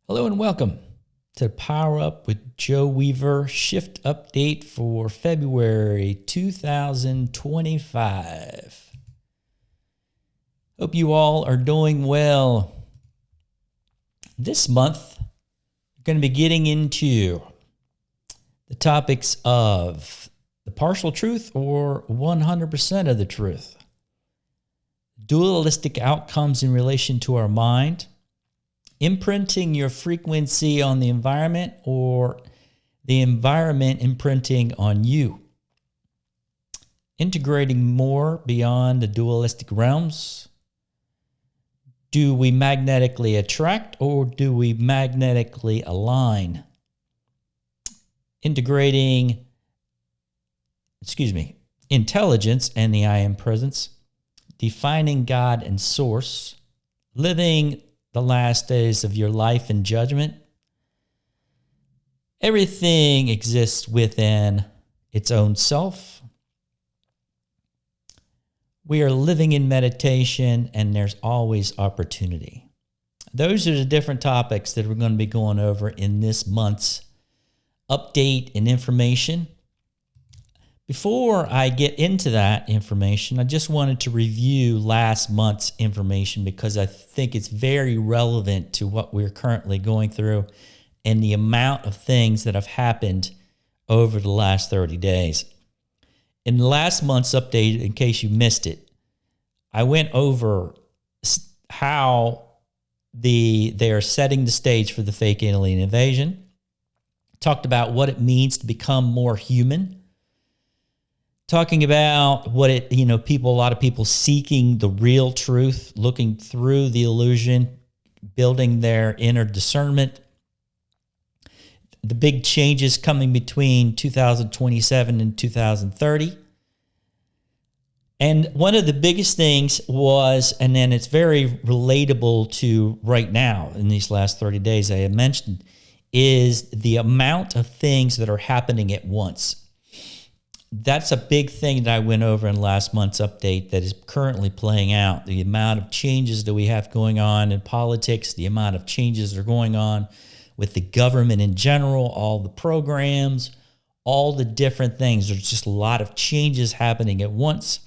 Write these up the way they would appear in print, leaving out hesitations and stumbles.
Hello and welcome to Power Up with Joe Weaver Shift Update for February 2025. Hope you all are doing well. This month, we're going to be getting into the topics of the partial truth or 100% of the truth, dualistic outcomes in relation to our mind, imprinting your frequency on the environment or the environment imprinting on you. Integrating more beyond the dualistic realms. Do we magnetically attract or do we magnetically align? Integrating, intelligence and the IAM Presence. Defining God and Source. Living the last days of your life in judgment. Everything exists within its own self. We are living in meditation and there's always opportunity. Those are the different topics that we're going to be going over in this month's update and information. Before I get into that information, I just wanted to review last month's information because I think it's very relevant to what we're currently going through and the amount of things that have happened over the last 30 days. In last month's update, in case you missed it, I went over how they are setting the stage for the fake alien invasion, talked about what it means to become more human, talking about what a lot of people seeking the real truth, looking through the illusion, building their inner discernment. The big changes coming between 2027 and 2030. And one of the biggest things was, and then it's very relatable to right now in these last 30 days I had mentioned, is the amount of things that are happening at once. That's a big thing that I went over in last month's update that is currently playing out. The amount of changes that we have going on in politics, the amount of changes that are going on with the government in general, all the programs, all the different things. There's just a lot of changes happening at once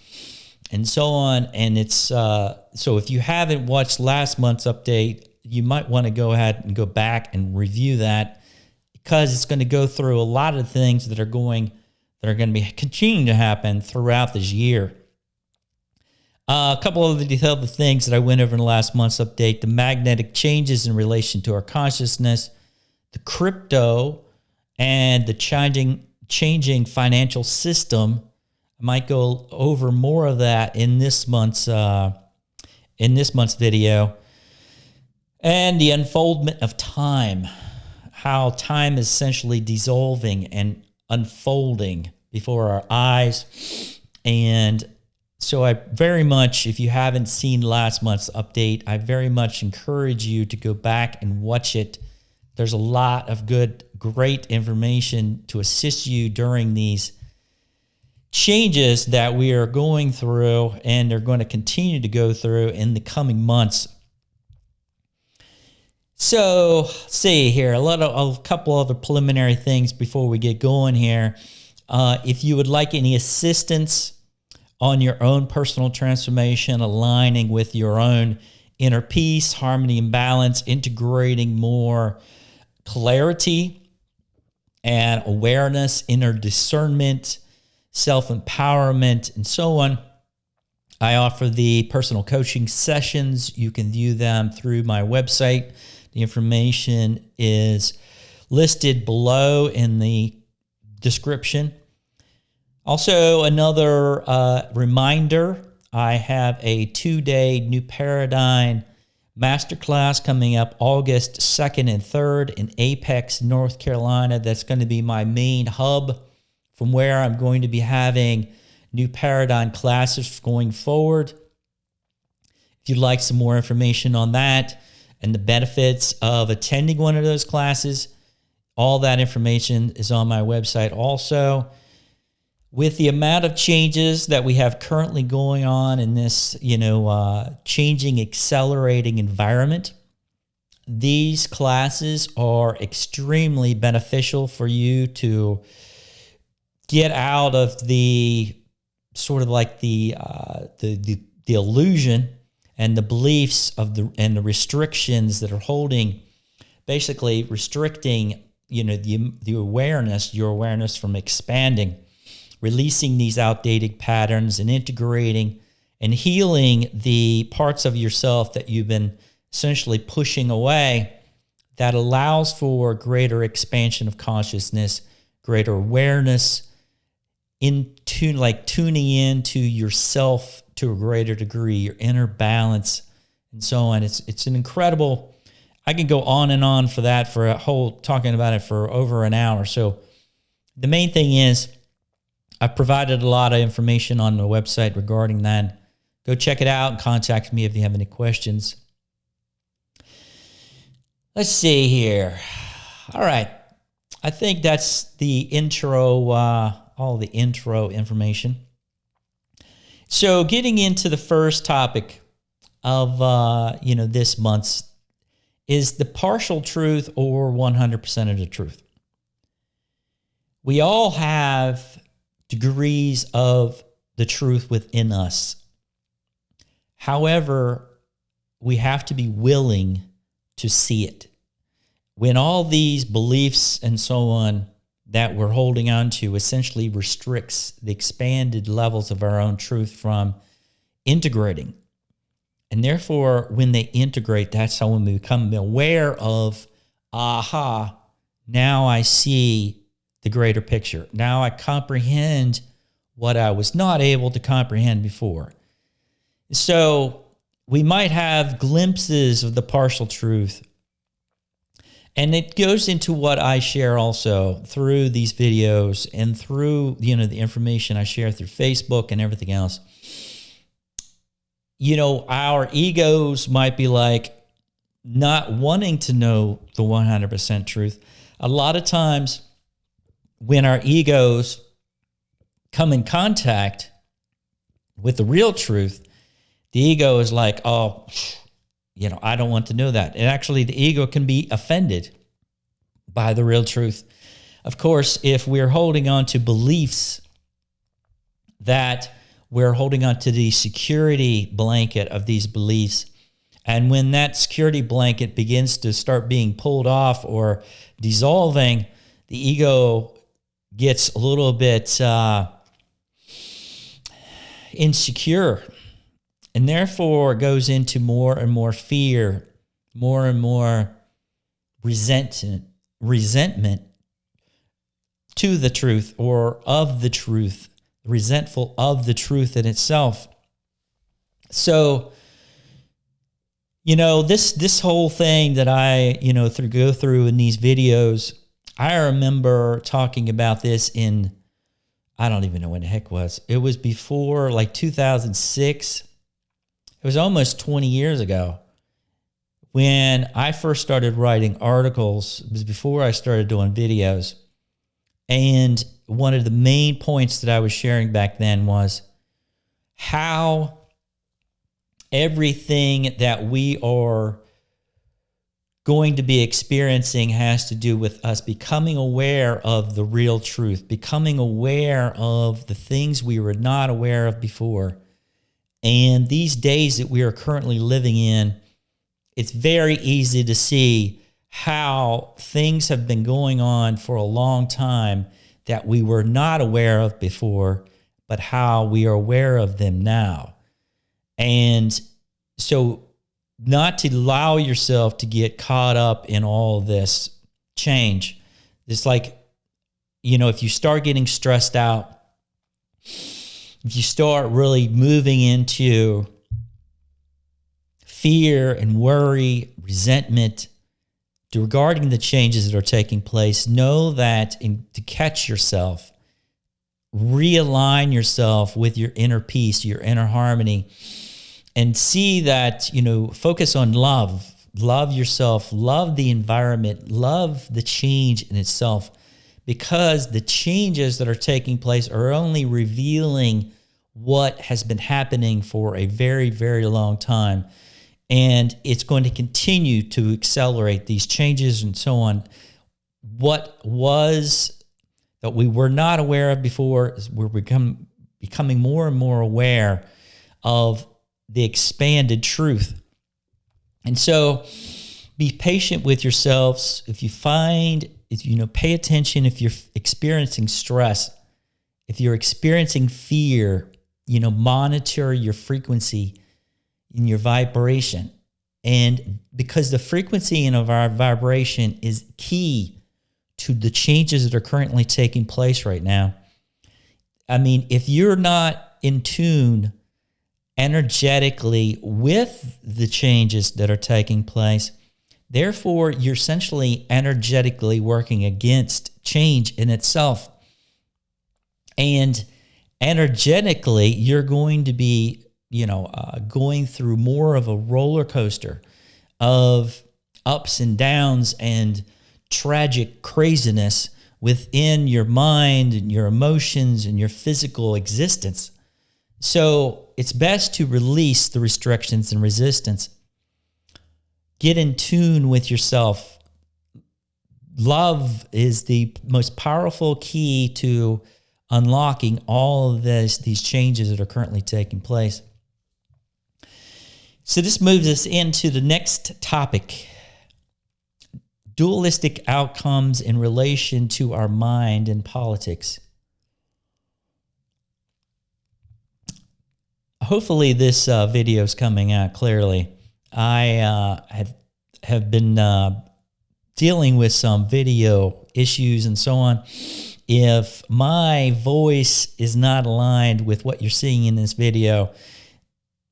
and so on. And it's so if you haven't watched last month's update, you might want to go ahead and go back and review that because it's going to go through a lot of things that are going to be continuing to happen throughout this year. A couple of the detailed things that I went over in the last month's update, the magnetic changes in relation to our consciousness, the crypto, and the changing financial system. I might go over more of that in this month's video. And the unfoldment of time, how time is essentially dissolving and unfolding before our eyes. And so I very much, if you haven't seen last month's update, I very much encourage you to go back and watch it. There's a lot of great information to assist you during these changes that we are going through and they're going to continue to go through in the coming months. So, see here, a couple other preliminary things before we get going here. If you would like any assistance on your own personal transformation, aligning with your own inner peace, harmony, and balance, integrating more clarity and awareness, inner discernment, self-empowerment, and so on, I offer the personal coaching sessions. You can view them through my website. The information is listed below in the description. Also, another reminder, I have a 2-day New Paradigm Masterclass coming up August 2nd and 3rd in Apex, North Carolina. That's going to be my main hub from where I'm going to be having New Paradigm classes going forward. If you'd like some more information on that, and the benefits of attending one of those classes, all that information is on my website also. With the amount of changes that we have currently going on in this, changing, accelerating environment, these classes are extremely beneficial for you to get out of the sort of like the illusion and the beliefs of the restrictions that are holding, basically restricting, the awareness, your awareness from expanding, releasing these outdated patterns and integrating and healing the parts of yourself that you've been essentially pushing away, that allows for greater expansion of consciousness, greater awareness, tuning into yourself to a greater degree, your inner balance, and so on. It's an incredible. I can go on and on for that, for talking about it for over an hour. So the main thing is, I've provided a lot of information on the website regarding that. Go check it out and contact me if you have any questions. Let's see here. All right. I think that's the intro, all the intro information. So getting into the first topic of, this month's is the partial truth or 100% of the truth. We all have degrees of the truth within us. However, we have to be willing to see it. When all these beliefs and so on that we're holding on to essentially restricts the expanded levels of our own truth from integrating. And therefore, when they integrate, that's how we become aware of, now I see the greater picture. Now I comprehend what I was not able to comprehend before. So we might have glimpses of the partial truth. And it goes into what I share also through these videos and through, the information I share through Facebook and everything else. Our egos might be like not wanting to know the 100% truth. A lot of times when our egos come in contact with the real truth, the ego is like, I don't want to know that. And actually, the ego can be offended by the real truth. Of course, if we're holding on to beliefs that we're holding on to the security blanket of these beliefs, and when that security blanket begins to start being pulled off or dissolving, the ego gets a little bit insecure, and therefore goes into more and more fear, more and more resentment to the truth or of the truth, resentful of the truth in itself. So, this whole thing that I, go through in these videos, I remember talking about this in, I don't even know when the heck it was. It was before 2006. It was almost 20 years ago when I first started writing articles. It was before I started doing videos. And one of the main points that I was sharing back then was how everything that we are going to be experiencing has to do with us becoming aware of the real truth, becoming aware of the things we were not aware of before. And these days that we are currently living in, it's very easy to see how things have been going on for a long time that we were not aware of before, but how we are aware of them now. And so not to allow yourself to get caught up in all this change. It's like, if you start getting stressed out, if you start really moving into fear and worry, resentment regarding the changes that are taking place, know that to catch yourself, realign yourself with your inner peace, your inner harmony, and see that, focus on love. Love yourself, love the environment, love the change in itself, because the changes that are taking place are only revealing what has been happening for a very, very long time. and it's going to continue to accelerate these changes and so on. What was that we were not aware of before is we're becoming more and more aware of the expanded truth. And so be patient with yourselves. If you pay attention, if you're experiencing stress, if you're experiencing fear, monitor your frequency in your vibration. And because the frequency of our vibration is key to the changes that are currently taking place right now. I mean, if you're not in tune energetically with the changes that are taking place, therefore you're essentially energetically working against change in itself. And energetically, you're going to be going through more of a roller coaster of ups and downs and tragic craziness within your mind and your emotions and your physical existence. So it's best to release the restrictions and resistance. Get in tune with yourself. Love is the most powerful key to unlocking all of these changes that are currently taking place. So this moves us into the next topic: dualistic outcomes in relation to our mind and politics. Hopefully this video is coming out clearly. I have been dealing with some video issues and so on. If my voice is not aligned with what you're seeing in this video,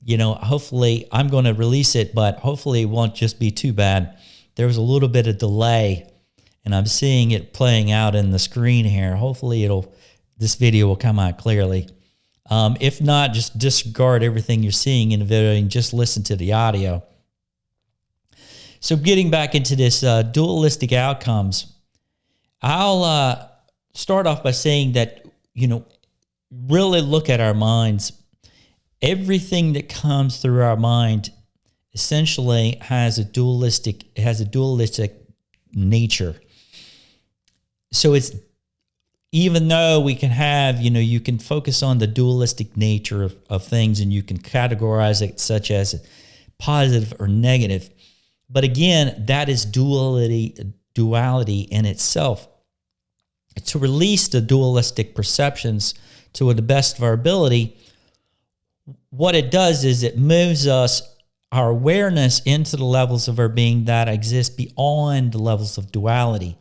hopefully I'm going to release it, but hopefully it won't just be too bad. There was a little bit of delay, and I'm seeing it playing out in the screen here. Hopefully this video will come out clearly. If not, just disregard everything you're seeing in the video and just listen to the audio. So getting back into this dualistic outcomes, I'll start off by saying that, really look at our minds. Everything that comes through our mind essentially has a dualistic nature. So it's, even though we can have, you can focus on the dualistic nature of things, and you can categorize it such as positive or negative. But again, that is duality in itself. To release the dualistic perceptions to the best of our ability, what it does is it moves our awareness into the levels of our being that exist beyond the levels of duality.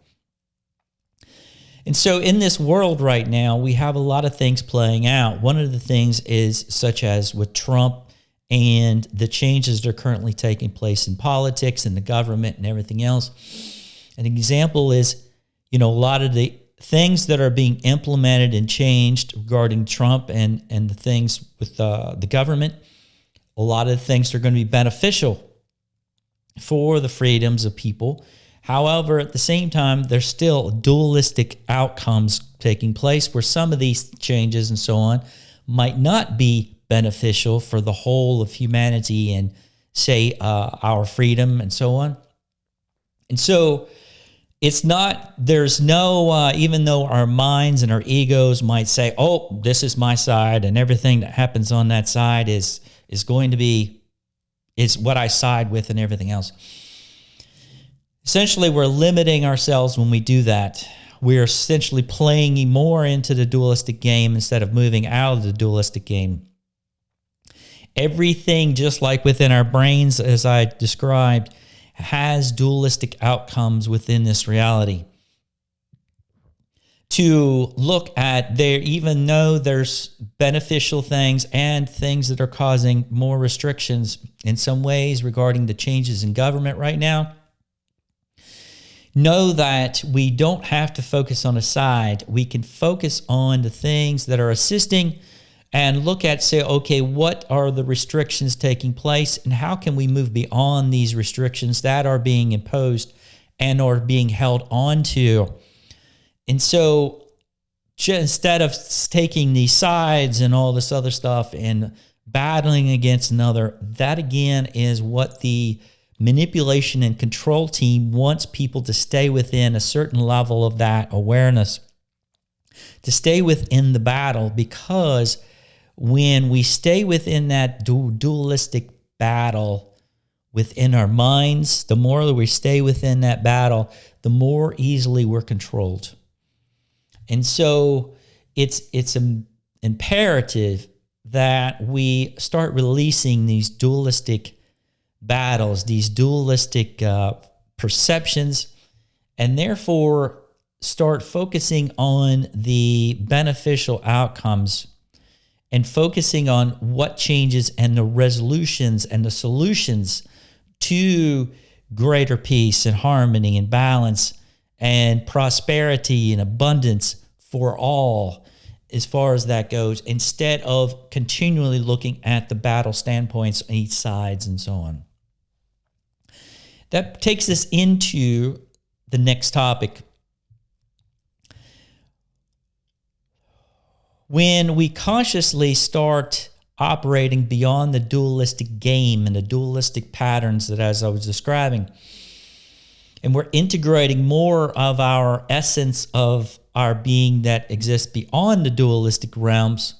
And so in this world right now, we have a lot of things playing out. One of the things is such as with Trump and the changes that are currently taking place in politics and the government and everything else. An example is, a lot of the things that are being implemented and changed regarding Trump and the things with the government. A lot of the things are going to be beneficial for the freedoms of people. However, at the same time, there's still dualistic outcomes taking place where some of these changes and so on might not be beneficial for the whole of humanity and, say, our freedom and so on. And so there's no, even though our minds and our egos might say, oh, this is my side and everything that happens on that side is what I side with and everything else. Essentially, we're limiting ourselves when we do that. We're essentially playing more into the dualistic game instead of moving out of the dualistic game. Everything, just like within our brains, as I described, has dualistic outcomes within this reality. To look at there, even though there's beneficial things and things that are causing more restrictions in some ways regarding the changes in government right now, know that we don't have to focus on a side. We can focus on the things that are assisting and look at, say, okay, what are the restrictions taking place and how can we move beyond these restrictions that are being imposed and are being held on to. And so instead of taking these sides and all this other stuff and battling against another. That again is what the manipulation and control team wants people to stay within a certain level of that awareness, to stay within the battle, because when we stay within that dualistic battle within our minds, the more that we stay within that battle, the more easily we're controlled. And so it's imperative that we start releasing these dualistic battles, these dualistic perceptions, and therefore start focusing on the beneficial outcomes and focusing on what changes and the resolutions and the solutions to greater peace and harmony and balance and prosperity and abundance for all, as far as that goes, instead of continually looking at the battle standpoints on each sides and so on. That takes us into the next topic. When we consciously start operating beyond the dualistic game and the dualistic patterns that, as I was describing, and we're integrating more of our essence of our being that exists beyond the dualistic realms,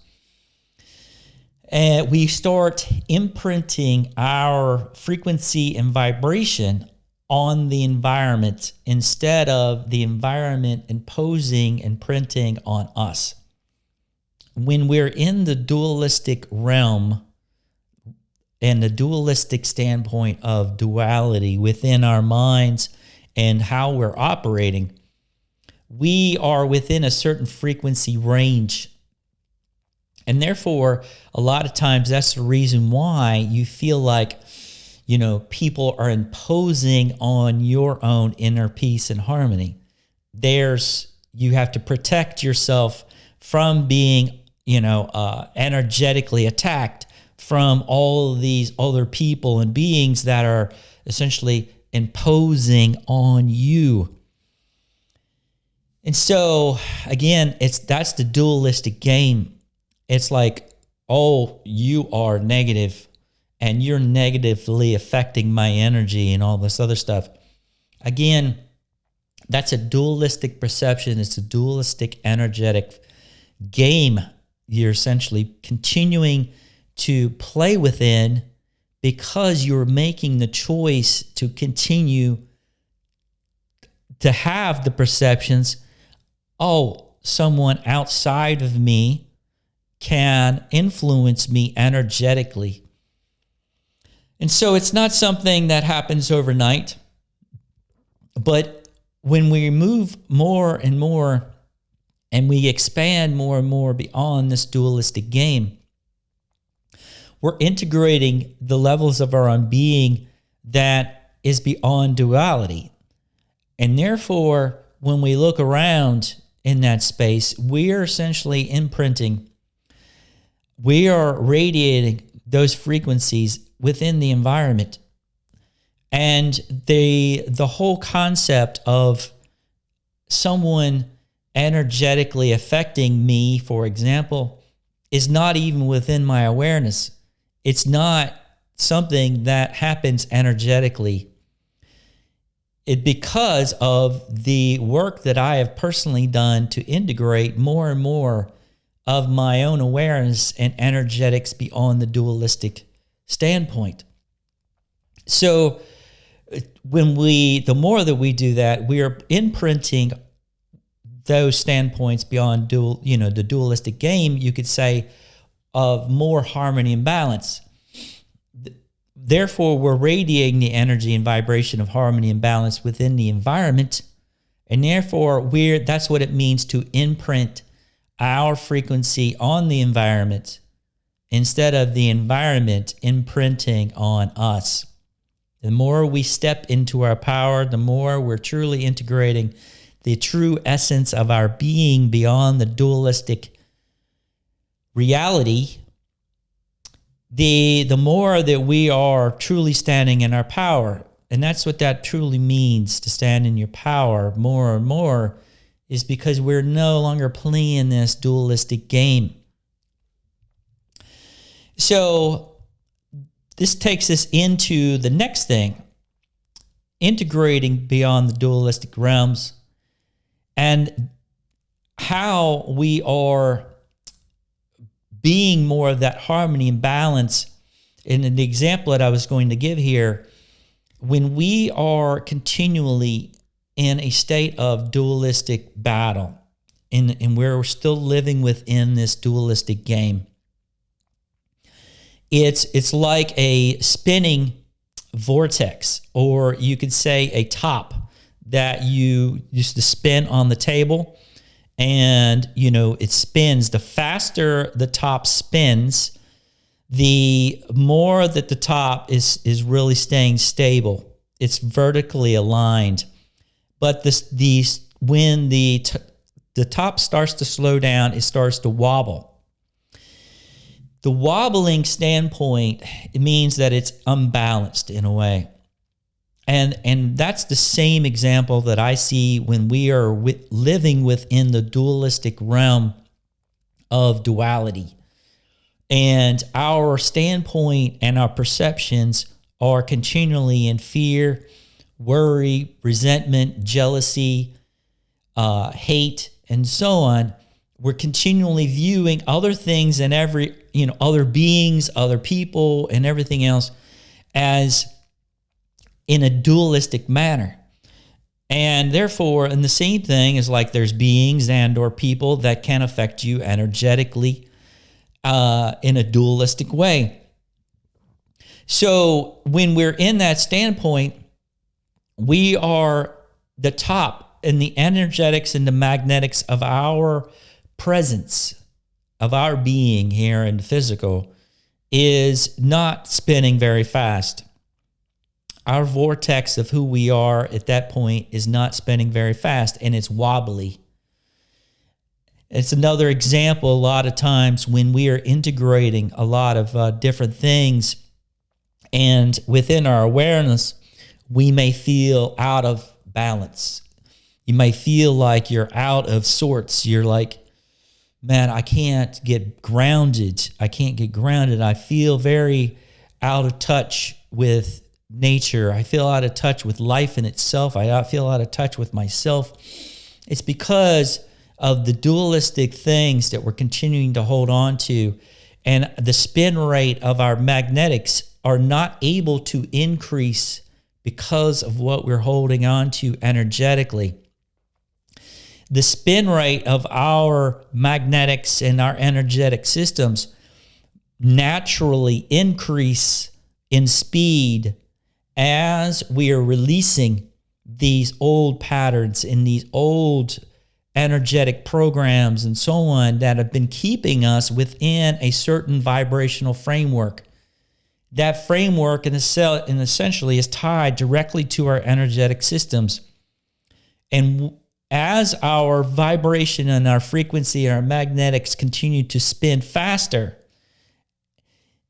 and we start imprinting our frequency and vibration on the environment instead of the environment imposing and printing on us. When we're in the dualistic realm and the dualistic standpoint of duality within our minds and how we're operating, we are within a certain frequency range. And therefore, a lot of times that's the reason why you feel like, people are imposing on your own inner peace and harmony. You have to protect yourself from being energetically attacked from all of these other people and beings that are essentially imposing on you. And so, again, that's the dualistic game. It's like, oh, you are negative and you're negatively affecting my energy and all this other stuff. Again, that's a dualistic perception. It's a dualistic energetic game you're essentially continuing to play within, because you're making the choice to continue to have the perceptions, oh, someone outside of me can influence me energetically. And so it's not something that happens overnight, but when we move more and more and we expand more and more beyond this dualistic game, we're integrating the levels of our own being that is beyond duality. And therefore, when we look around in that space, we are essentially imprinting. We are radiating those frequencies within the environment. And the whole concept of someone energetically affecting me, for example, is not even within my awareness. It's not something that happens energetically. Because of the work that I have personally done to integrate more and more of my own awareness and energetics beyond the dualistic standpoint. So the more that we do that, we are imprinting those standpoints beyond the dualistic game, you could say, of more harmony and balance. Therefore, we're radiating the energy and vibration of harmony and balance within the environment, and therefore that's what it means to imprint our frequency on the environment instead of the environment imprinting on us. The more we step into our power, the more we're truly integrating the true essence of our being beyond the dualistic reality, the more that we are truly standing in our power. And that's what that truly means, to stand in your power more and more, is because we're no longer playing this dualistic game. So this takes us into the next thing, integrating beyond the dualistic realms and how we are being more of that harmony and balance. In the example that I was going to give here, when we are continually in a state of dualistic battle, and we're still living within this dualistic game, it's like a spinning vortex, or you could say a top that you used to spin on the table, and it spins. The faster the top spins, the more that the top is really staying stable. It's vertically aligned. But when the top starts to slow down, it starts to wobble. The wobbling standpoint, it means that it's unbalanced in a way. And that's the same example that I see when we are living within the dualistic realm of duality. And our standpoint and our perceptions are continually in fear, worry, resentment, jealousy, hate, and so on. We're continually viewing other things and other beings, other people, and everything else as in a dualistic manner. And therefore, and the same thing is like there's beings and or people that can affect you energetically in a dualistic way. So when we're in that standpoint, we are the top in the energetics and the magnetics of our presence, of our being here in the physical, is not spinning very fast. Our vortex of who we are at that point is not spinning very fast, and it's wobbly. It's another example a lot of times when we are integrating a lot of different things, and within our awareness, we may feel out of balance. You may feel like you're out of sorts. You're like, man, I can't get grounded. I feel very out of touch with nature. I feel out of touch with life in itself. I feel out of touch with myself. It's because of the dualistic things that we're continuing to hold on to, and the spin rate of our magnetics are not able to increase because of what we're holding on to energetically. The spin rate of our magnetics and our energetic systems naturally increase in speed as we are releasing these old patterns and these old energetic programs and so on that have been keeping us within a certain vibrational framework. That framework and essentially is tied directly to our energetic systems. And as our vibration and our frequency, our magnetics continue to spin faster,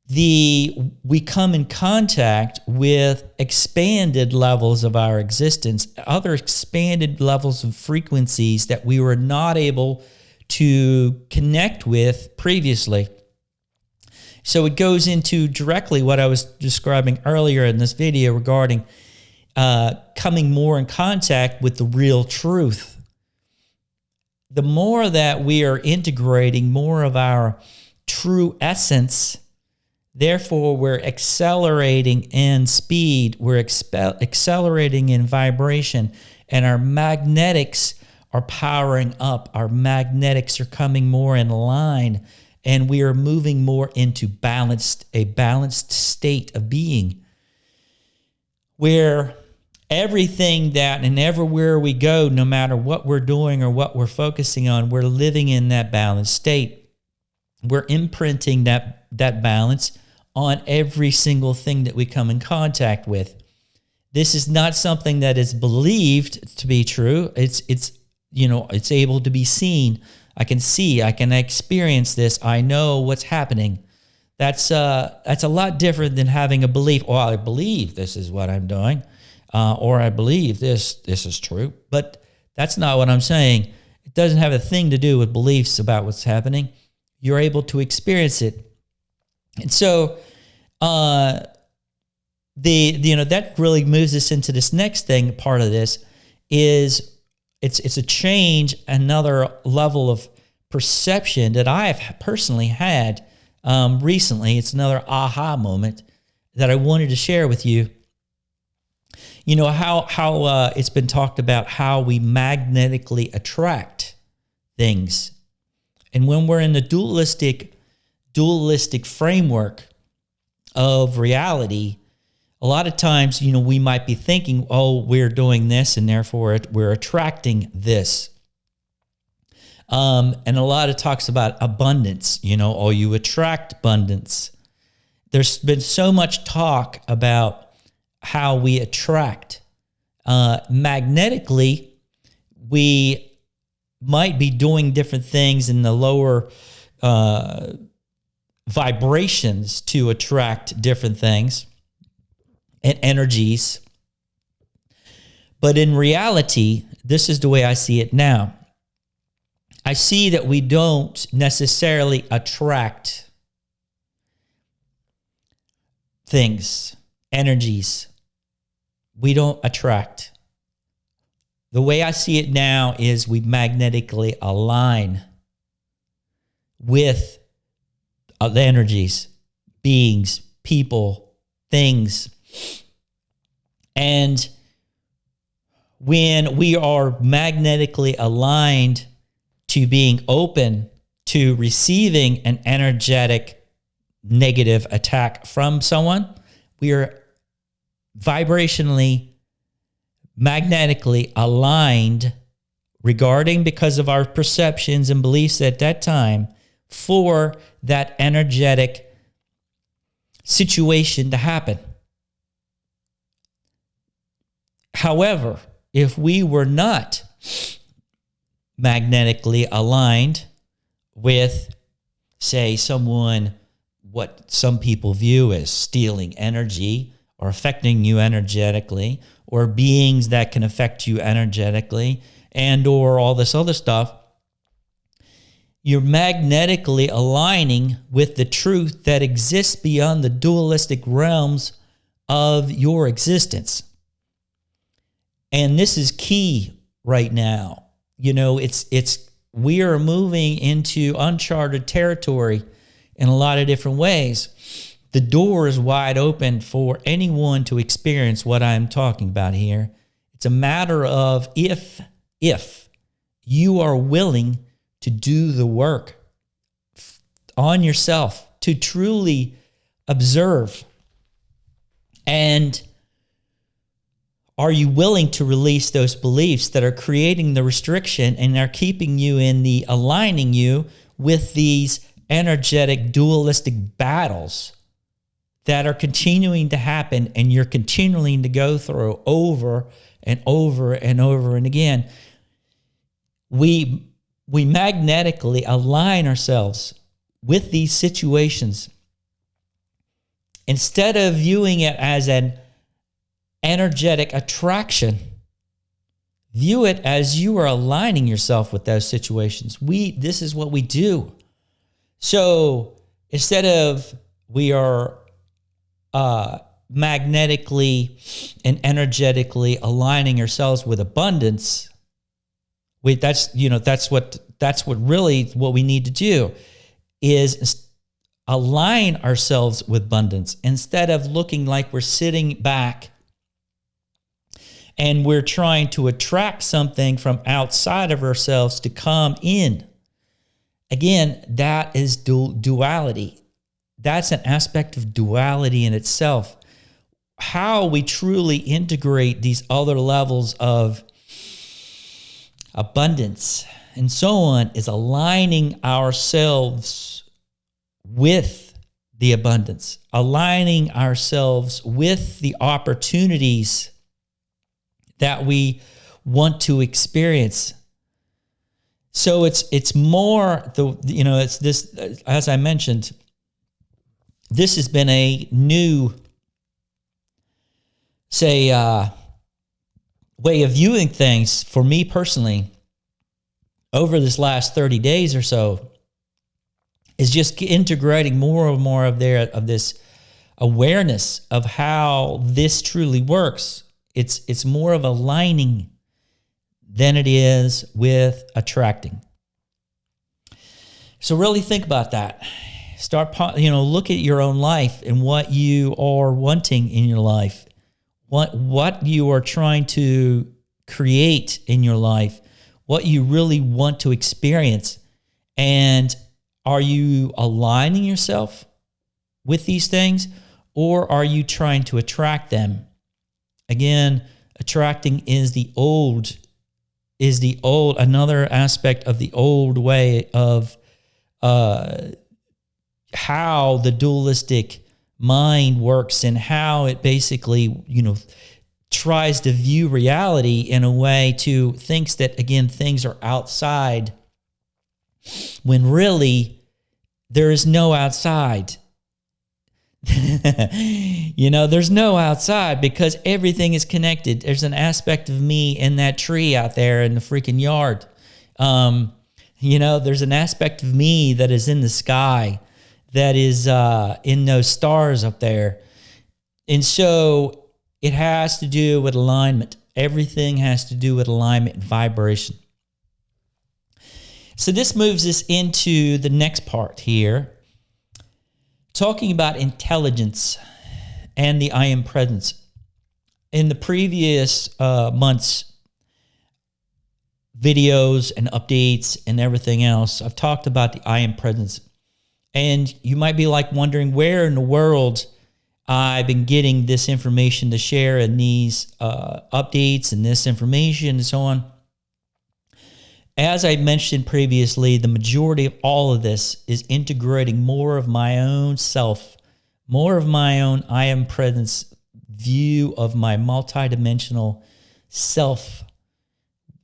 we come in contact with expanded levels of our existence, other expanded levels of frequencies that we were not able to connect with previously. So it goes into directly what I was describing earlier in this video regarding coming more in contact with the real truth. The more that we are integrating more of our true essence, therefore, we're accelerating in speed, we're accelerating in vibration, and our magnetics are powering up. Our magnetics are coming more in line, and we are moving more into a balanced state of being, where everything that and everywhere we go, no matter what we're doing or what we're focusing on, we're living in that balanced state. We're imprinting that balance on every single thing that we come in contact with. This is not something that is believed to be true. It's able to be seen. I can experience this. I know what's happening. That's a lot different than having a belief. Well, I believe this is what I'm doing, or I believe this is true. But that's not what I'm saying. It doesn't have a thing to do with beliefs about what's happening. You're able to experience it. And so that really moves us into this next thing. Part of this is it's a change, another level of perception that I have personally had recently. It's another aha moment that I wanted to share with you. You know how it's been talked about how we magnetically attract things, and when we're in the dualistic framework of reality, a lot of times, we might be thinking, oh, we're doing this and therefore we're attracting this. And a lot of talks about abundance, oh, you attract abundance. There's been so much talk about how we attract. Magnetically, we might be doing different things in the lower vibrations to attract different things and energies. But in reality, this is the way I see it now. I see that we don't necessarily attract things, energies. We don't attract. The way I see it now is we magnetically align with the energies, beings, people, things. And when we are magnetically aligned to being open to receiving an energetic negative attack from someone, we are vibrationally, magnetically aligned because of our perceptions and beliefs at that time for that energetic situation to happen. However, if we were not magnetically aligned with, say, someone, what some people view as stealing energy or affecting you energetically, or beings that can affect you energetically, and or all this other stuff, you're magnetically aligning with the truth that exists beyond the dualistic realms of your existence. And this is key right now. We are moving into uncharted territory in a lot of different ways. The door is wide open for anyone to experience what I'm talking about here. It's a matter of if you are willing to do the work on yourself, to truly observe. And are you willing to release those beliefs that are creating the restriction and are keeping you aligning you with these energetic dualistic battles that are continuing to happen and you're continuing to go through over and over and over and again? We magnetically align ourselves with these situations. Instead of viewing it as an energetic attraction, view it as you are aligning yourself with those situations. This is what we do. So instead of we are magnetically and energetically aligning ourselves with abundance, that's what we need to do is align ourselves with abundance instead of looking like we're sitting back and we're trying to attract something from outside of ourselves to come in. Again, that is duality. That's an aspect of duality in itself. How we truly integrate these other levels of abundance and so on is aligning ourselves with the abundance, aligning ourselves with the opportunities that we want to experience. So it's more it's this, as I mentioned, this has been a new, way of viewing things for me personally over this last 30 days or so. is just integrating more and more of this awareness of how this truly works. It's more of aligning than it is with attracting. So really think about that. Start, look at your own life and what you are wanting in your life, what you are trying to create in your life, what you really want to experience, and are you aligning yourself with these things, or are you trying to attract them? Again, attracting is another aspect of the old way of how the dualistic mind works and how it basically, tries to view reality in a way to thinks that, again, things are outside when really there is no outside. There's no outside because everything is connected. There's an aspect of me in that tree out there in the freaking yard. There's an aspect of me that is in the sky, that is in those stars up there. And so it has to do with alignment. Everything has to do with alignment and vibration. So this moves us into the next part here, talking about intelligence and the I Am Presence. In the previous months, videos and updates and everything else, I've talked about the I Am Presence. And you might be wondering where in the world I've been getting this information to share and these updates and this information and so on. As I mentioned previously, the majority of all of this is integrating more of my own self, more of my own I Am Presence view of my multidimensional self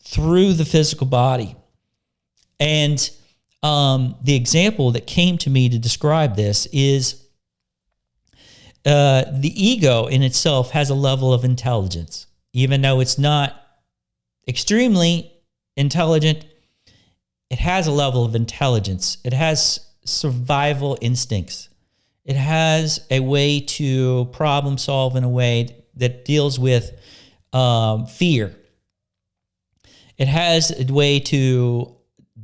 through the physical body. And the example that came to me to describe this is the ego in itself has a level of intelligence. Even though it's not extremely intelligent, it has a level of intelligence. It has survival instincts. It has a way to problem solve in a way that deals with fear. It has a way to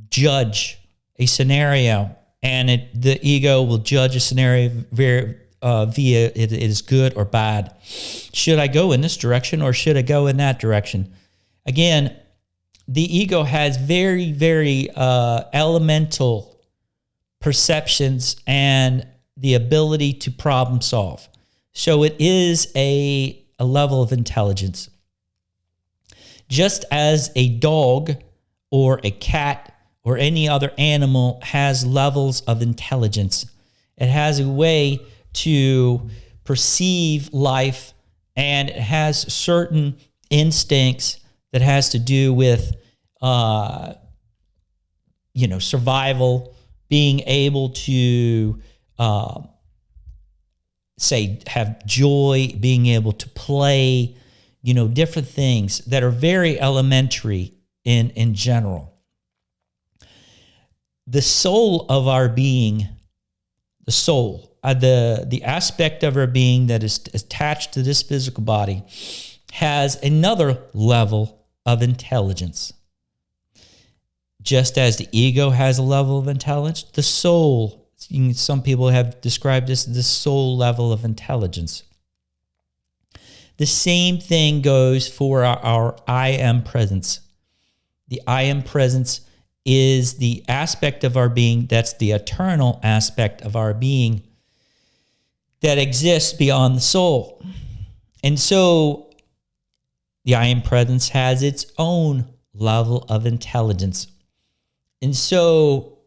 judge a scenario, and the ego will judge a scenario via it is good or bad. Should I go in this direction or should I go in that direction? Again, the ego has very, very elemental perceptions and the ability to problem solve. So it is a level of intelligence. Just as a dog or a cat or any other animal has levels of intelligence, it has a way to perceive life, and it has certain instincts that has to do with survival, being able to have joy, being able to play, different things that are very elementary in general. The soul of our being, the soul, the aspect of our being that is attached to this physical body, has another level of intelligence. Just as the ego has a level of intelligence, the soul, some people have described this as the soul level of intelligence. The same thing goes for our I Am Presence. The I Am Presence is the aspect of our being that's the eternal aspect of our being that exists beyond the soul. And so the I Am Presence has its own level of intelligence. And so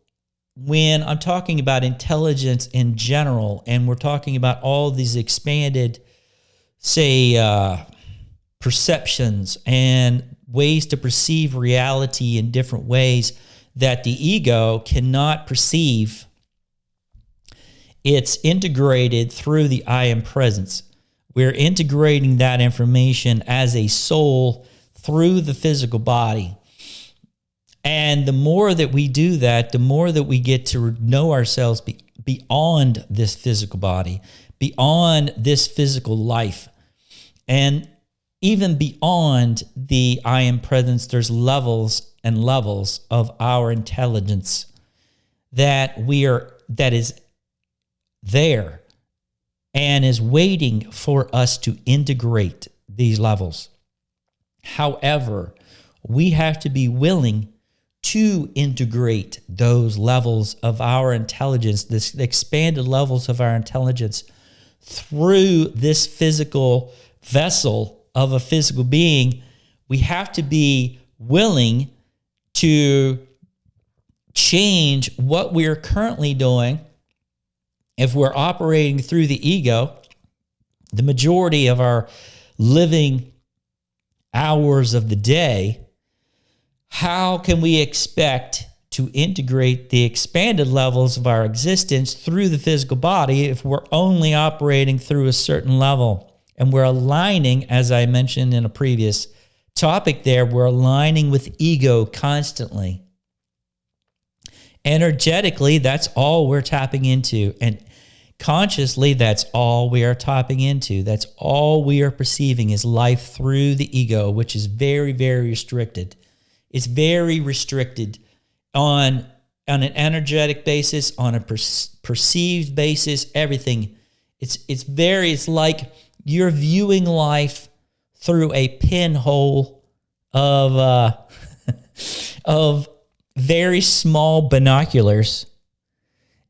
when I'm talking about intelligence in general, and we're talking about all these expanded, perceptions and ways to perceive reality in different ways that the ego cannot perceive, it's integrated through the I Am Presence. We're integrating that information as a soul through the physical body. And the more that we do that, the more that we get to know ourselves beyond this physical body, beyond this physical life. And even beyond the I am presence, there's levels and levels of our intelligence that is there and is waiting for us to integrate these levels. However, we have to be willing to integrate those levels of our intelligence, this expanded levels of our intelligence through this physical vessel of a physical being. We have to be willing to change what we're currently doing. If we're operating through the ego, the majority of our living hours of the day, how can we expect to integrate the expanded levels of our existence through the physical body if we're only operating through a certain level? And we're aligning, as I mentioned in a previous topic there, we're aligning with ego constantly. Energetically, that's all we're tapping into. And consciously, that's all we are tapping into. That's all we are perceiving is life through the ego, which is very, very restricted. It's very restricted on an energetic basis, on a perceived basis, everything. It's like you're viewing life through a pinhole of of very small binoculars.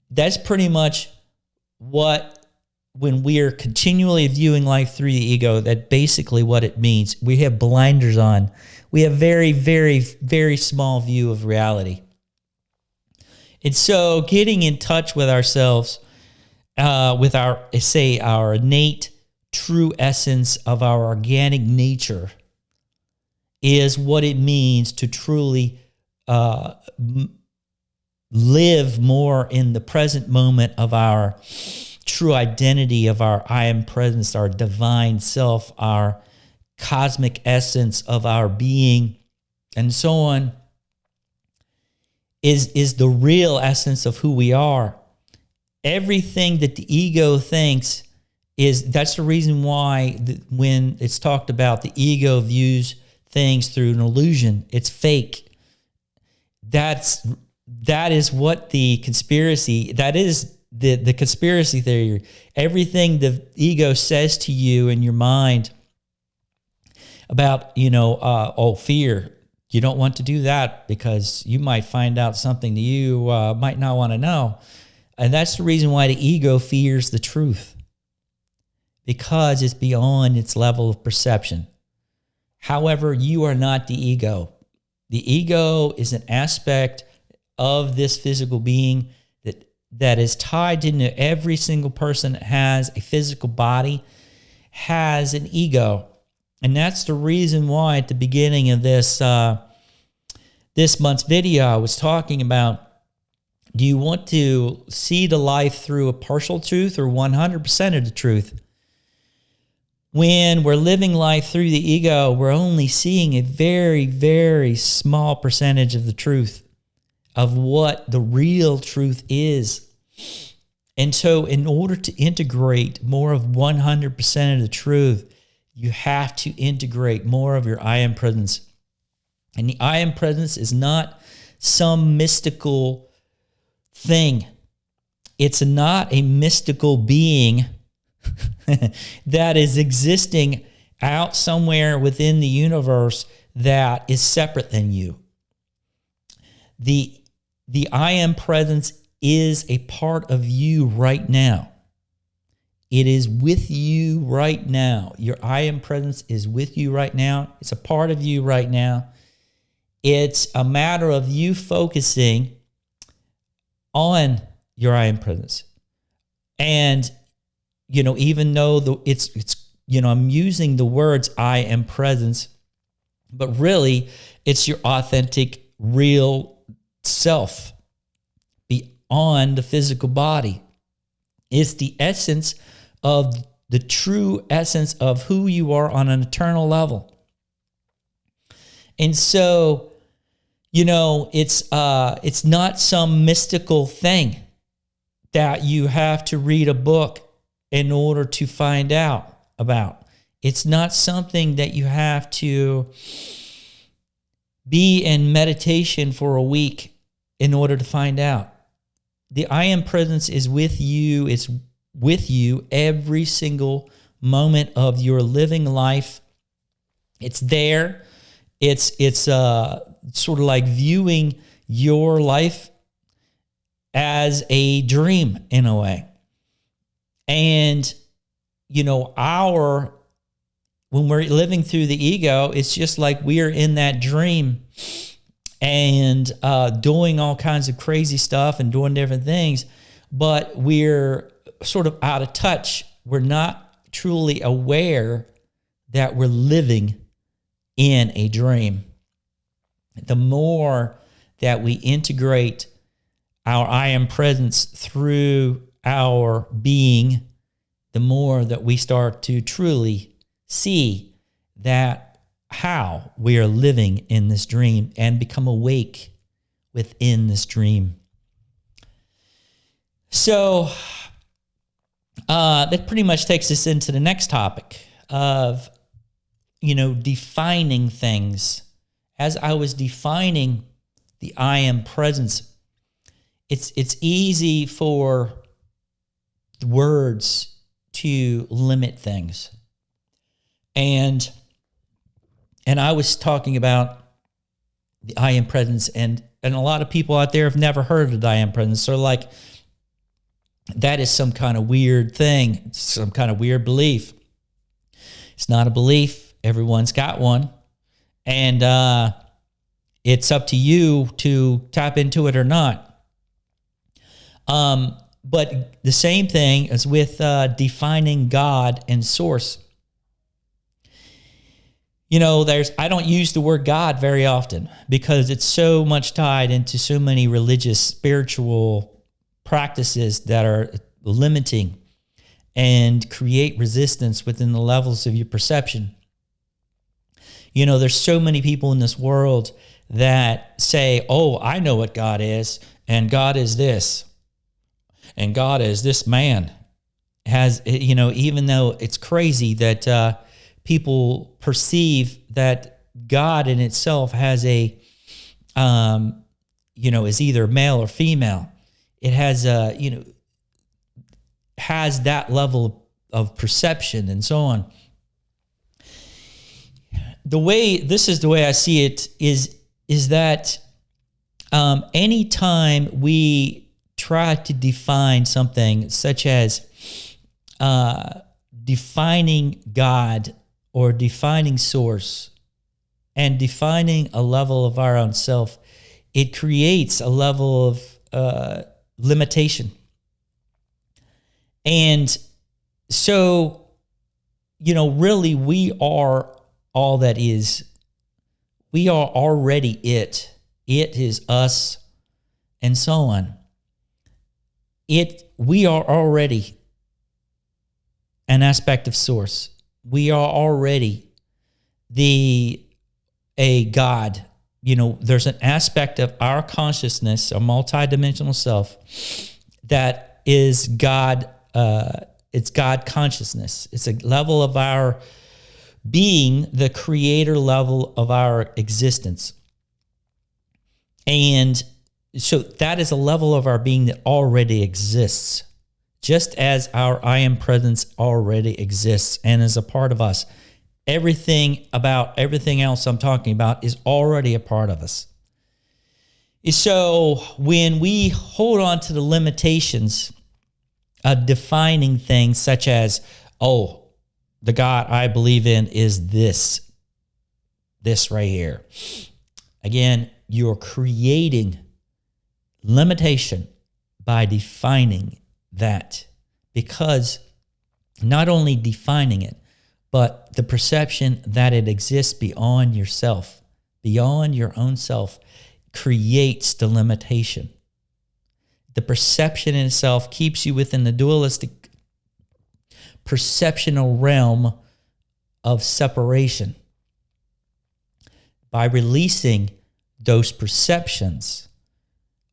That's pretty much what, when we are continually viewing life through the ego, that's basically what it means. We have blinders on. We have very, very, very small view of reality. And so getting in touch with ourselves, with our innate true essence of our organic nature is what it means to truly live more in the present moment of our true identity, of our I am presence, our divine self, our cosmic essence of our being, and so on, is the real essence of who we are. Everything that the ego thinks that's the reason why when it's talked about, the ego views things through an illusion. It's fake. That is what the conspiracy, that is the conspiracy theory. Everything the ego says to you in your mind about, fear. You don't want to do that because you might find out something that you might not want to know. And that's the reason why the ego fears the truth, because it's beyond its level of perception. However, you are not the ego. The ego is an aspect of this physical being that is tied into every single person that has a physical body, has an ego. And that's the reason why at the beginning of this month's video, I was talking about, do you want to see the life through a partial truth or 100% of the truth? When we're living life through the ego, we're only seeing a very, very small percentage of the truth, of what the real truth is. And so in order to integrate more of 100% of the truth, you have to integrate more of your I am presence. And the I am presence is not some mystical thing. It's not a mystical being that is existing out somewhere within the universe that is separate than you. The I am presence is a part of you right now. It is with you right now. Your I am presence is with you right now. It's a part of you right now. It's a matter of you focusing on your I am presence. And, even though I'm using the words I am presence, but really it's your authentic, real self beyond the physical body. It's the essence of the true essence of who you are on an eternal level. And so, It's not some mystical thing that you have to read a book in order to find out about. It's not something that you have to be in meditation for a week in order to find out. The I Am Presence is with you. It's with you every single moment of your living life. It's there. It's sort of like viewing your life as a dream in a way. And, when we're living through the ego, it's just like we are in that dream and doing all kinds of crazy stuff and doing different things, but we're sort of out of touch. We're not truly aware that we're living in a dream. The more that we integrate our I Am Presence through our being, the more that we start to truly see that how we are living in this dream and become awake within this dream. So that pretty much takes us into the next topic of, defining things. As I was defining the I Am Presence, it's easy for words to limit things. And I was talking about the I Am Presence, and a lot of people out there have never heard of the I Am Presence. So like, that is some kind of weird thing, some kind of weird belief. It's not a belief. Everyone's got one. And it's up to you to tap into it or not. But the same thing as with defining God and source. I don't use the word God very often because it's so much tied into so many religious, spiritual practices that are limiting and create resistance within the levels of your perception. There's so many people in this world that say, oh, I know what God is, and God is this, and God is this man. Even though it's crazy that people perceive that God in itself has is either male or female. It has has that level of perception and so on. This is the way I see it is that anytime we try to define something such as defining God or defining source and defining a level of our own self, it creates a level of limitation. And so, really we are all that is. We are already it. It is us, and so on. We are already an aspect of source. We are already a God. There's an aspect of our consciousness, a multidimensional self, that is God. It's God consciousness. It's a level of our being, the creator level of our existence. And so that is a level of our being that already exists, just as our I Am Presence already exists and is a part of us. Everything about everything else I'm talking about is already a part of us. So when we hold on to the limitations of defining things such as, oh, the God I believe in is this right here. Again, you're creating limitation by defining that, because not only defining it, but the perception that it exists beyond yourself, beyond your own self, creates the limitation. The perception in itself keeps you within the dualistic perceptional realm of separation. By releasing those perceptions,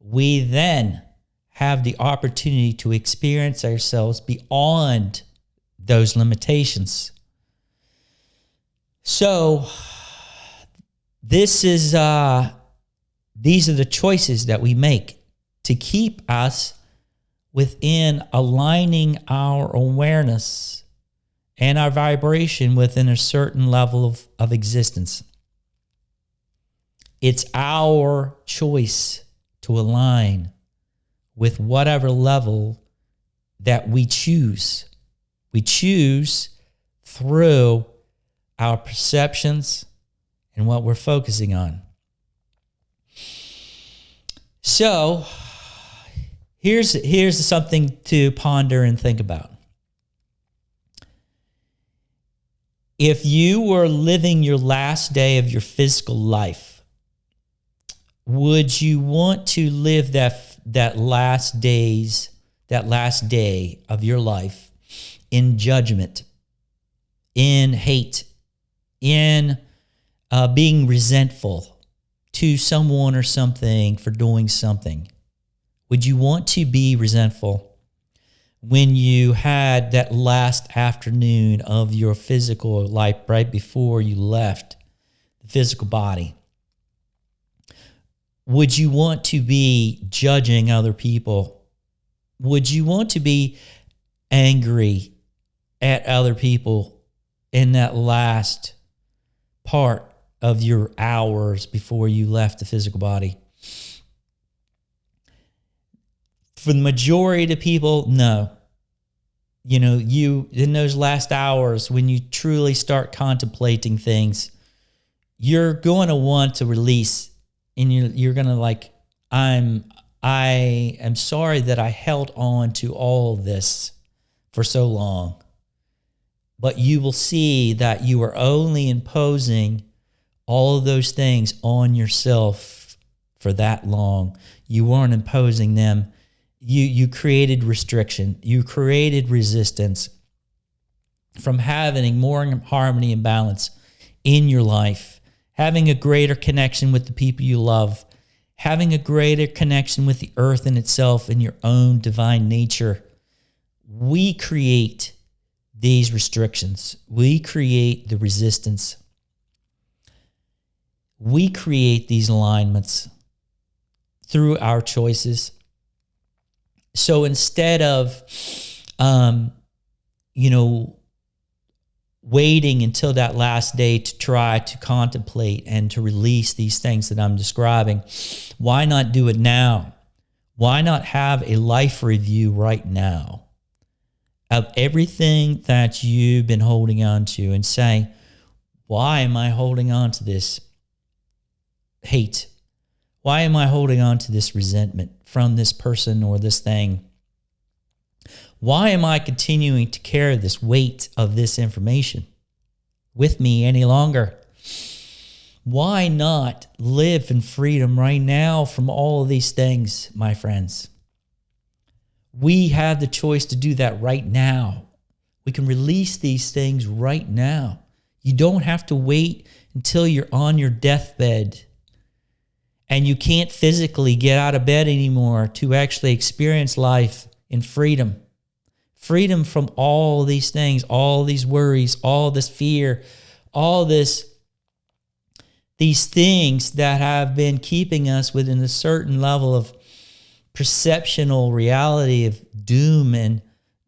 we then have the opportunity to experience ourselves beyond those limitations. So these are the choices that we make to keep us within aligning our awareness and our vibration within a certain level of existence. It's our choice to align with whatever level that we choose. We choose through our perceptions and what we're focusing on. So, here's something to ponder and think about. If you were living your last day of your physical life, would you want to live that last day of your life in judgment, in hate, in being resentful to someone or something for doing something? Would you want to be resentful when you had that last afternoon of your physical life right before you left the physical body? Would you want to be judging other people? Would you want to be angry at other people in that last part of your hours before you left the physical body? For the majority of the people, no. You in those last hours when you truly start contemplating things, you're going to want to release, and you're going to I am sorry that I held on to all this for so long. But you will see that you are only imposing all of those things on yourself for that long. You weren't imposing them. You created restriction. You created resistance from having more harmony and balance in your life, having a greater connection with the people you love, having a greater connection with the earth in itself and your own divine nature. We create these restrictions. We create the resistance. We create these alignments through our choices. So instead of, waiting until that last day to try to contemplate and to release these things that I'm describing, why not do it now? Why not have a life review right now of everything that you've been holding on to and say, why am I holding on to this hate? Why am I holding on to this resentment from this person or this thing? Why am I continuing to carry this weight of this information with me any longer? Why not live in freedom right now from all of these things, my friends? We have the choice to do that right now. We can release these things right now. You don't have to wait until you're on your deathbed and you can't physically get out of bed anymore to actually experience life in freedom. Freedom from all these things, all these worries, all this fear, all these things that have been keeping us within a certain level of perceptional reality of doom and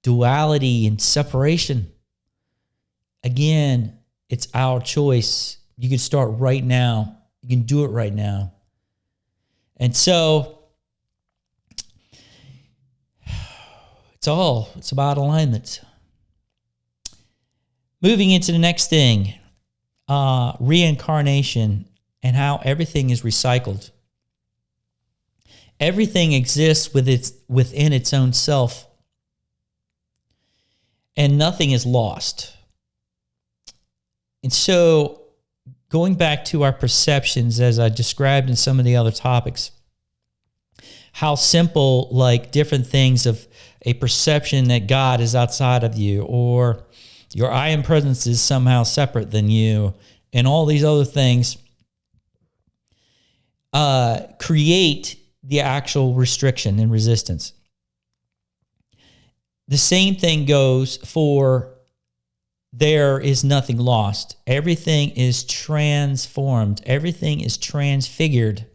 duality and separation. Again, it's our choice. You can start right now. You can do it right now. And so it's about alignment. Moving into the next thing, reincarnation and how everything is recycled. Everything exists within its own self, and nothing is lost. And so, going back to our perceptions, as I described in some of the other topics, how simple, like different things of a perception that God is outside of you, or your IAM presence is somehow separate than you, and all these other things create the actual restriction and resistance. The same thing goes for there is nothing lost. Everything is transformed. Everything is transfigured.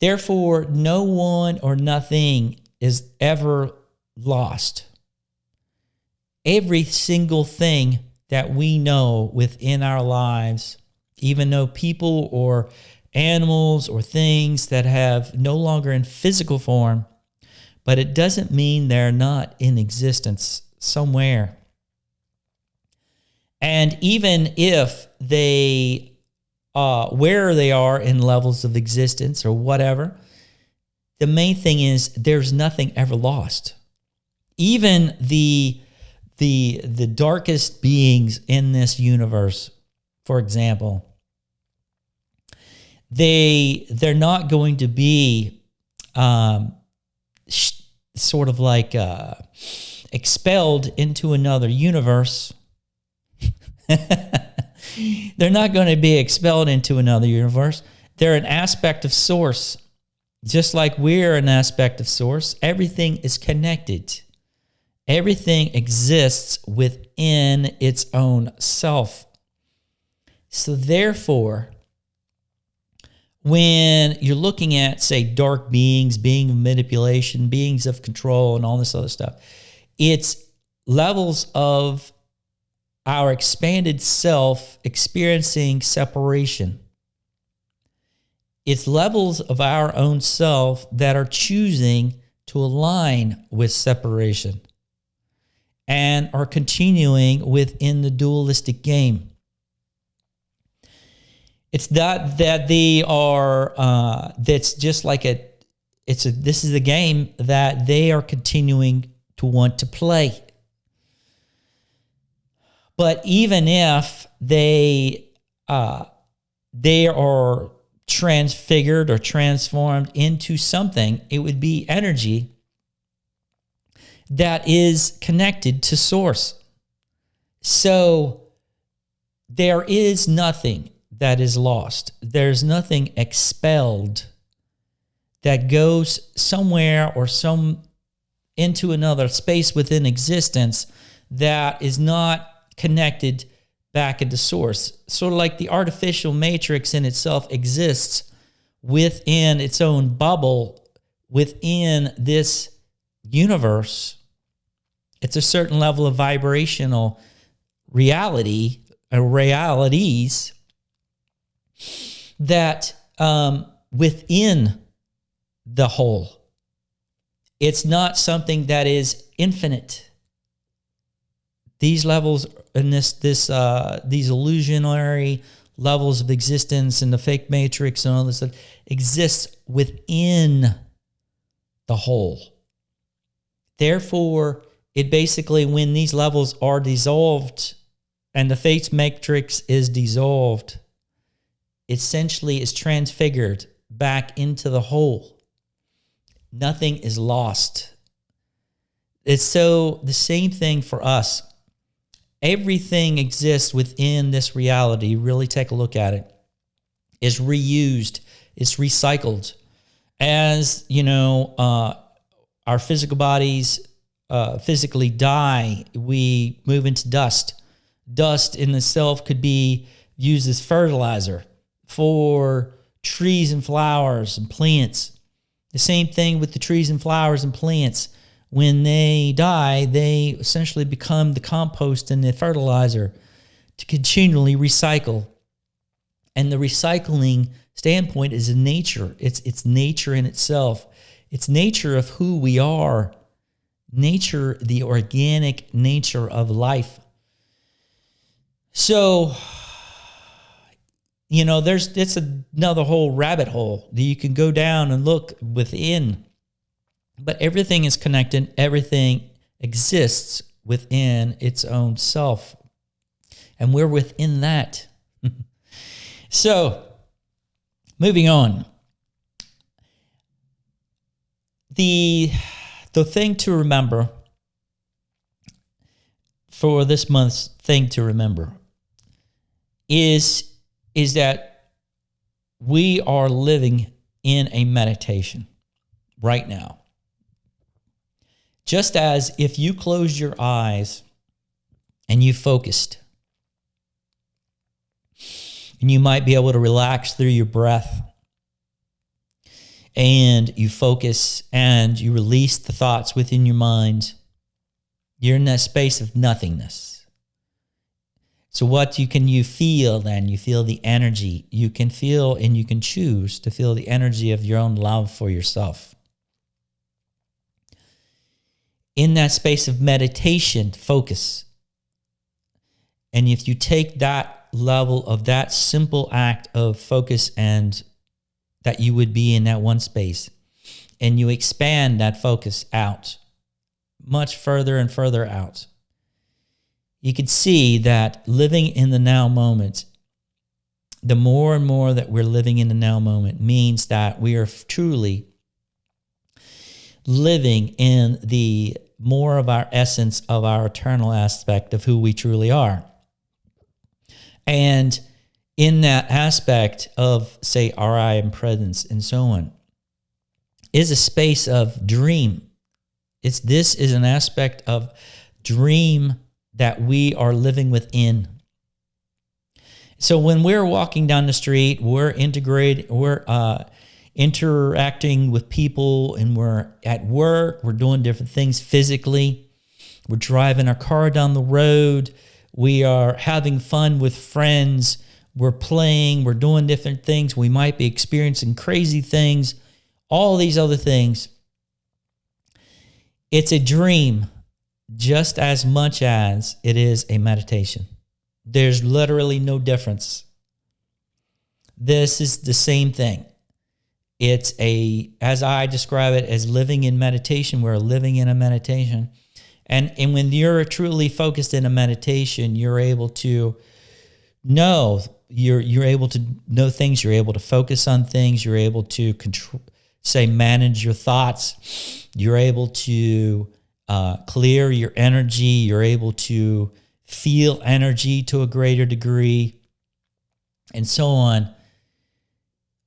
Therefore, no one or nothing is ever lost. Every single thing that we know within our lives, even though people or animals or things that have no longer in physical form, but it doesn't mean they're not in existence somewhere. And even if they, where they are in levels of existence or whatever, the main thing is there's nothing ever lost. Even the darkest beings in this universe, for example, they're not going to be sort of like expelled into another universe. They're not going to be expelled into another universe. They're an aspect of source. Just like we're an aspect of source, everything is connected. Everything exists within its own self. So therefore, when you're looking at, say, dark beings, beings of manipulation, beings of control, and all this other stuff, it's levels of our expanded self experiencing separation. It's levels of our own self that are choosing to align with separation and are continuing within the dualistic game. It's not that they are, that's just like this is a game that they are continuing to want to play. But even if they are transfigured or transformed into something, it would be energy that is connected to source. So there is nothing that is lost. There's nothing expelled that goes somewhere or into another space within existence that is not connected back into source. Sort of like the artificial matrix in itself exists within its own bubble, within this universe. It's a certain level of vibrational reality or realities that within the whole. It's not something that is infinite. These levels in these illusionary levels of existence and the fake matrix and all this stuff exists within the whole. Therefore, it basically, when these levels are dissolved and the fake matrix is dissolved, essentially is transfigured back into the whole. Nothing is lost. It's so the same thing for us. Everything exists within this reality. Really take a look at it. It's reused. It's recycled. As you know, our physical bodies physically die. We move into dust. Dust in itself could be used as fertilizer for trees and flowers and plants. The same thing with the trees and flowers and plants. When they die, they essentially become the compost and the fertilizer to continually recycle. And the recycling standpoint is in nature. It's nature in itself. It's nature of who we are. Nature, the organic nature of life. So, you know, it's another whole rabbit hole that you can go down and look within. But everything is connected. Everything exists within its own self. And we're within that. So, moving on. The thing to remember for this month's thing to remember is that we are living in a meditation right now. Just as if you closed your eyes and you focused, and you might be able to relax through your breath, and you focus and you release the thoughts within your mind, you're in that space of nothingness. So what you feel then? You feel the energy. You can feel and you can choose to feel the energy of your own love for yourself. In that space of meditation, focus. And if you take that level of that simple act of focus and that you would be in that one space, and you expand that focus out, much further and further out, you can see that living in the now moment, the more and more that we're living in the now moment means that we are truly living in the more of our essence of our eternal aspect of who we truly are. And in that aspect of, say, our IAM Presence and so on, is a space of dream. This is an aspect of dream that we are living within. So when we're walking down the street, we're interacting with people, and we're at work, we're doing different things physically, we're driving our car down the road, we are having fun with friends, we're playing, we're doing different things, we might be experiencing crazy things, all these other things. It's a dream just as much as it is a meditation. There's literally no difference. This is the same thing. It's as I describe it, as living in meditation. We're living in a meditation. And when you're truly focused in a meditation, you're able to know, you're able to know things, you're able to focus on things, you're able to manage your thoughts, you're able to clear your energy, you're able to feel energy to a greater degree, and so on.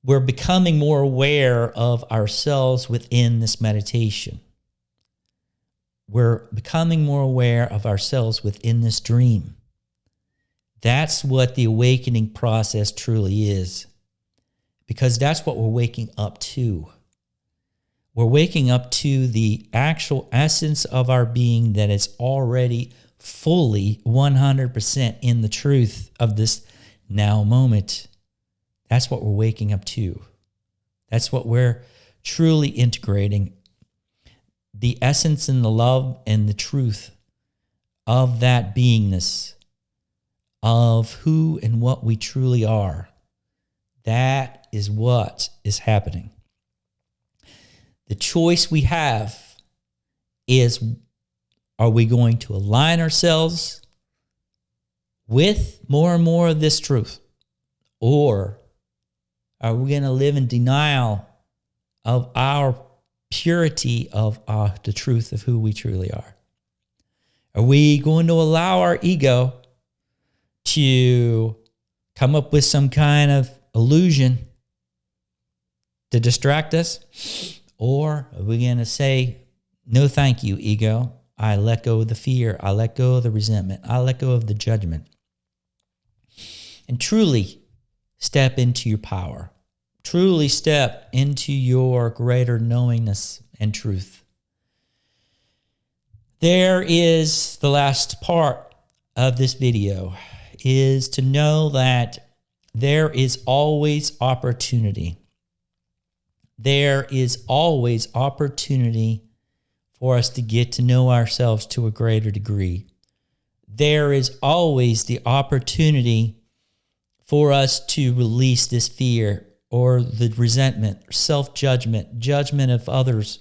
We're becoming more aware of ourselves within this meditation. We're becoming more aware of ourselves within this dream. That's what the awakening process truly is, because that's what we're waking up to. We're waking up to the actual essence of our being that is already fully 100% in the truth of this now moment. That's what we're waking up to. That's what we're truly integrating. The essence and the love and the truth of that beingness, of who and what we truly are. That is what is happening. The choice we have is, are we going to align ourselves with more and more of this truth? Or are we going to live in denial of our purity of the truth of who we truly are? Are we going to allow our ego to come up with some kind of illusion to distract us? Or are we going to say, no, thank you, ego. I let go of the fear. I let go of the resentment. I let go of the judgment. And truly step into your power. Truly step into your greater knowingness and truth. There is the last part of this video, is to know that there is always opportunity. There is always opportunity for us to get to know ourselves to a greater degree. There is always the opportunity for us to release this fear or the resentment, self-judgment, judgment of others,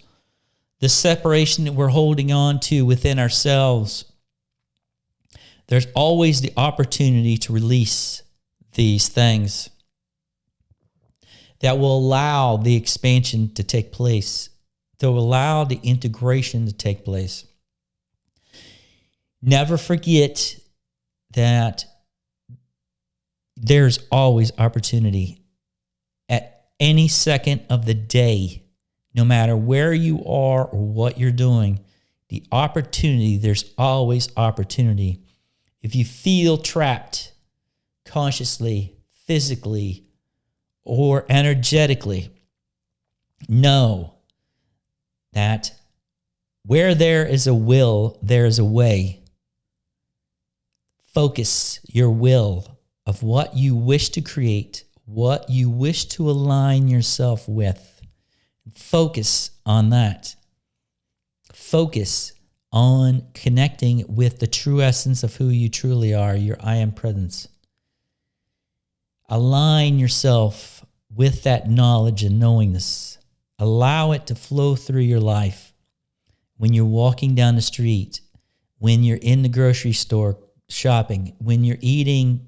the separation that we're holding on to within ourselves. There's always the opportunity to release these things that will allow the expansion to take place, to allow the integration to take place. Never forget that there's always opportunity. any second of the day, no matter where you are or what you're doing, the opportunity, there's always opportunity. If you feel trapped consciously, physically, or energetically, know that where there is a will, there is a way. Focus your will of what you wish to create, what you wish to align yourself with. Focus on that. Focus on connecting with the true essence of who you truly are, your I Am Presence. Align yourself with that knowledge and knowingness. Allow it to flow through your life. When you're walking down the street, when you're in the grocery store shopping, when you're eating,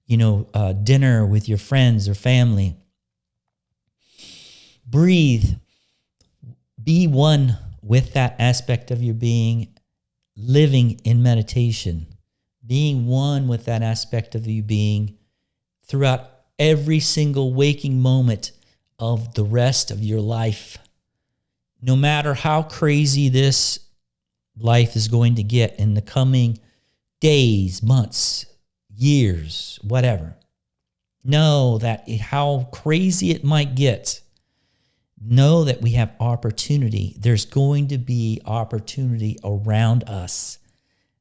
dinner with your friends or family. Breathe. Be one with that aspect of your being, living in meditation. Being one with that aspect of you being throughout every single waking moment of the rest of your life. No matter how crazy this life is going to get in the coming days, months, years, whatever, know that how crazy it might get, know that we have opportunity. There's going to be opportunity around us.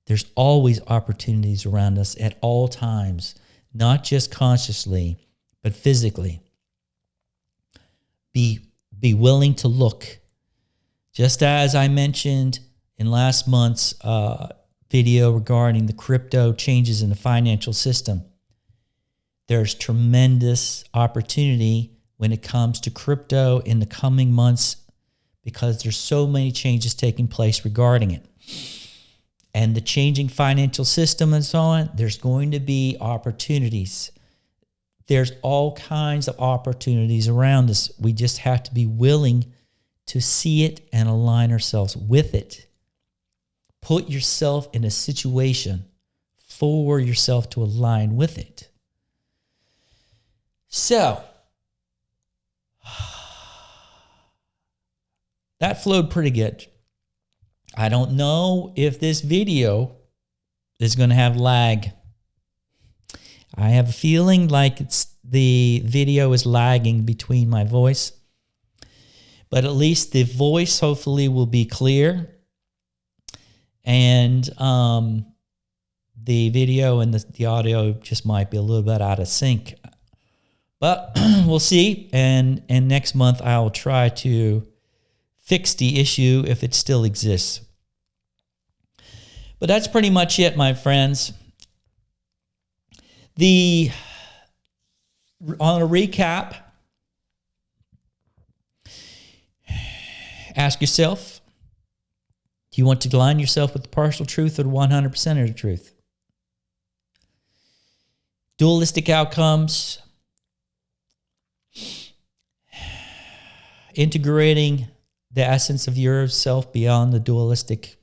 There's always opportunities around us at all times, not just consciously, but physically. Be willing to look. Just as I mentioned in last month's video regarding the crypto changes in the financial system, there's tremendous opportunity when it comes to crypto in the coming months because there's so many changes taking place regarding it. And the changing financial system and so on, there's going to be opportunities. There's all kinds of opportunities around us. We just have to be willing to see it and align ourselves with it. Put yourself in a situation for yourself to align with it. So, that flowed pretty good. I don't know if this video is going to have lag. I have a feeling like the video is lagging between my voice. But at least the voice hopefully will be clear. And the video and the audio just might be a little bit out of sync. But we'll see. And next month I'll try to fix the issue if it still exists. But that's pretty much it, my friends. On a recap, ask yourself, do you want to align yourself with the partial truth or the 100% of the truth? Dualistic outcomes, integrating the essence of yourself beyond the dualistic,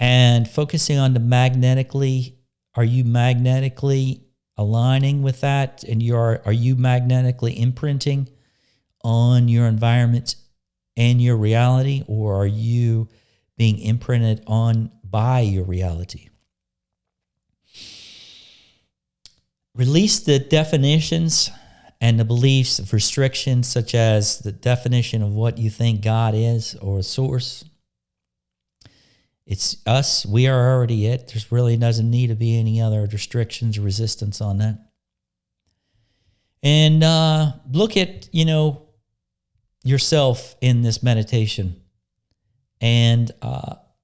and focusing on the magnetically. Are you magnetically aligning with that? And are you magnetically imprinting on your environment and your reality, or are you being imprinted on by your reality? Release the definitions and the beliefs of restrictions, such as the definition of what you think God is or a source. It's us. We are already it. There's really doesn't need to be any other restrictions or resistance on that. And look at, yourself in this meditation and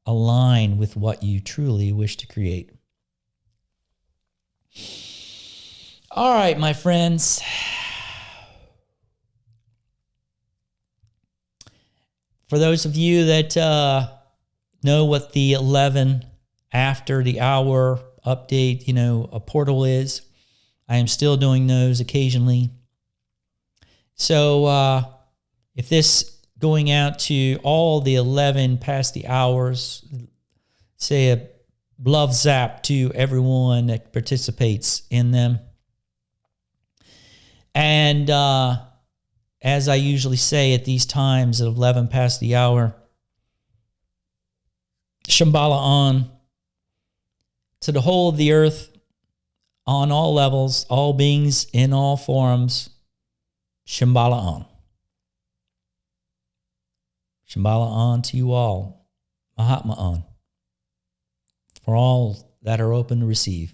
align with what you truly wish to create. All right, my friends. For those of you that know what the 11 after the hour update, a portal is, I am still doing those occasionally. So if this going out to all the 11 past the hours, say a love zap to everyone that participates in them. And as I usually say at these times at 11 past the hour, Shambhala on to the whole of the earth, on all levels, all beings in all forms. Shambhala on. Shambhala on to you all. Mahatma on. For all that are open to receive.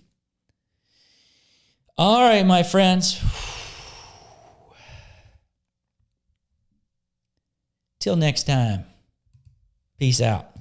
All right, my friends. Till next time. Peace out.